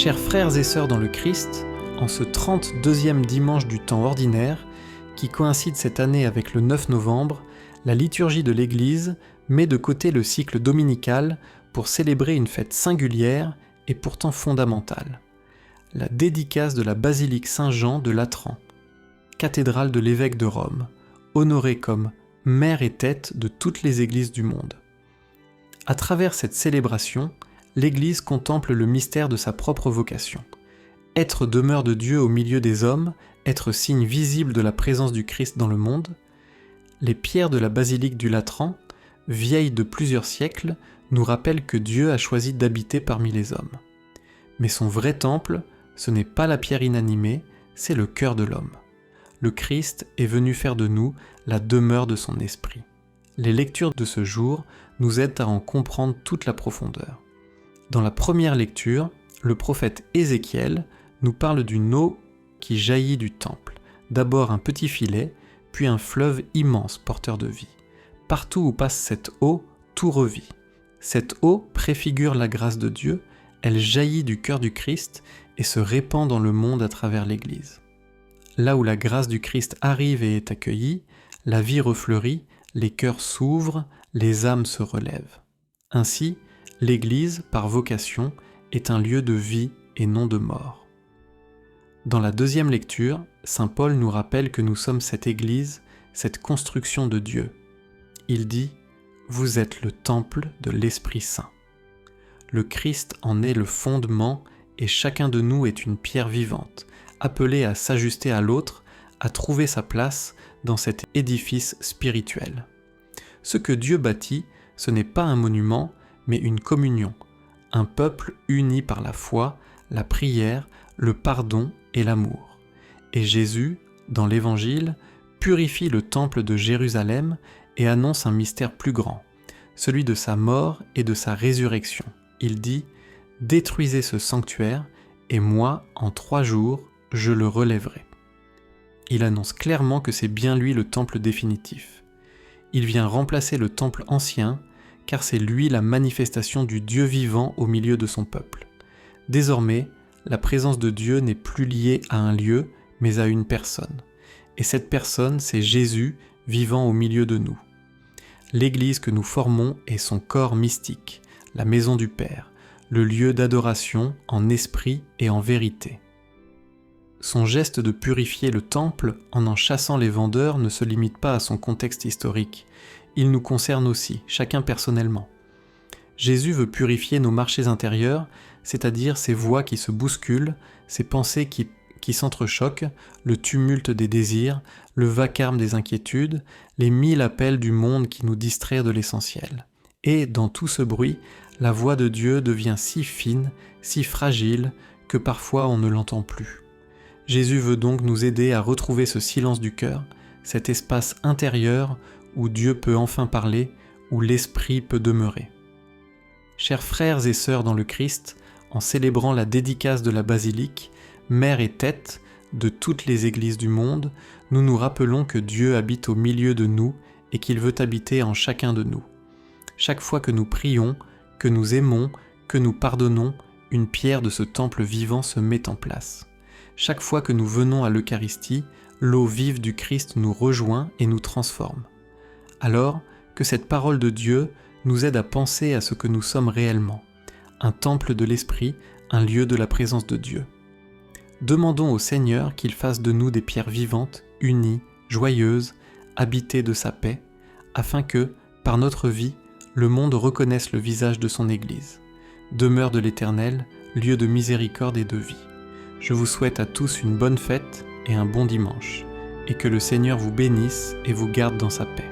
Chers frères et sœurs dans le Christ, en ce 32e dimanche du temps ordinaire, qui coïncide cette année avec le 9 novembre, la liturgie de l'Église met de côté le cycle dominical pour célébrer une fête singulière et pourtant fondamentale, la dédicace de la basilique Saint-Jean de Latran, cathédrale de l'évêque de Rome, honorée comme mère et tête de toutes les églises du monde. À travers cette célébration, l'Église contemple le mystère de sa propre vocation. Être demeure de Dieu au milieu des hommes, être signe visible de la présence du Christ dans le monde, les pierres de la basilique du Latran, vieilles de plusieurs siècles, nous rappellent que Dieu a choisi d'habiter parmi les hommes. Mais son vrai temple, ce n'est pas la pierre inanimée, c'est le cœur de l'homme. Le Christ est venu faire de nous la demeure de son esprit. Les lectures de ce jour nous aident à en comprendre toute la profondeur. Dans la première lecture, le prophète Ézéchiel nous parle d'une eau qui jaillit du temple. D'abord un petit filet, puis un fleuve immense porteur de vie. Partout où passe cette eau, tout revit. Cette eau préfigure la grâce de Dieu, elle jaillit du cœur du Christ et se répand dans le monde à travers l'Église. Là où la grâce du Christ arrive et est accueillie, la vie refleurit, les cœurs s'ouvrent, les âmes se relèvent. Ainsi, l'Église, par vocation, est un lieu de vie et non de mort. Dans la deuxième lecture, saint Paul nous rappelle que nous sommes cette Église, cette construction de Dieu. Il dit « Vous êtes le temple de l'Esprit Saint ». Le Christ en est le fondement et chacun de nous est une pierre vivante, appelée à s'ajuster à l'autre, à trouver sa place dans cet édifice spirituel. Ce que Dieu bâtit, ce n'est pas un monument, mais une communion, un peuple uni par la foi, la prière, le pardon et l'amour. Et Jésus, dans l'Évangile, purifie le temple de Jérusalem et annonce un mystère plus grand, celui de sa mort et de sa résurrection. Il dit « Détruisez ce sanctuaire, et moi, en 3 jours, je le relèverai. » Il annonce clairement que c'est bien lui le temple définitif. Il vient remplacer le temple ancien, car c'est lui la manifestation du Dieu vivant au milieu de son peuple. Désormais, la présence de Dieu n'est plus liée à un lieu, mais à une personne. Et cette personne, c'est Jésus vivant au milieu de nous. L'Église que nous formons est son corps mystique, la maison du Père, le lieu d'adoration en esprit et en vérité. Son geste de purifier le temple en chassant les vendeurs ne se limite pas à son contexte historique. Il nous concerne aussi, chacun personnellement. Jésus veut purifier nos marchés intérieurs, c'est-à-dire ces voix qui se bousculent, ces pensées qui s'entrechoquent, le tumulte des désirs, le vacarme des inquiétudes, les 1000 appels du monde qui nous distraient de l'essentiel. Et dans tout ce bruit, la voix de Dieu devient si fine, si fragile, que parfois on ne l'entend plus. Jésus veut donc nous aider à retrouver ce silence du cœur, cet espace intérieur où Dieu peut enfin parler, où l'Esprit peut demeurer. Chers frères et sœurs dans le Christ, en célébrant la dédicace de la basilique, mère et tête de toutes les églises du monde, nous nous rappelons que Dieu habite au milieu de nous et qu'il veut habiter en chacun de nous. Chaque fois que nous prions, que nous aimons, que nous pardonnons, une pierre de ce temple vivant se met en place. Chaque fois que nous venons à l'Eucharistie, l'eau vive du Christ nous rejoint et nous transforme. Alors que cette parole de Dieu nous aide à penser à ce que nous sommes réellement, un temple de l'Esprit, un lieu de la présence de Dieu. Demandons au Seigneur qu'il fasse de nous des pierres vivantes, unies, joyeuses, habitées de sa paix, afin que, par notre vie, le monde reconnaisse le visage de son Église. Demeure de l'Éternel, lieu de miséricorde et de vie. Je vous souhaite à tous une bonne fête et un bon dimanche, et que le Seigneur vous bénisse et vous garde dans sa paix.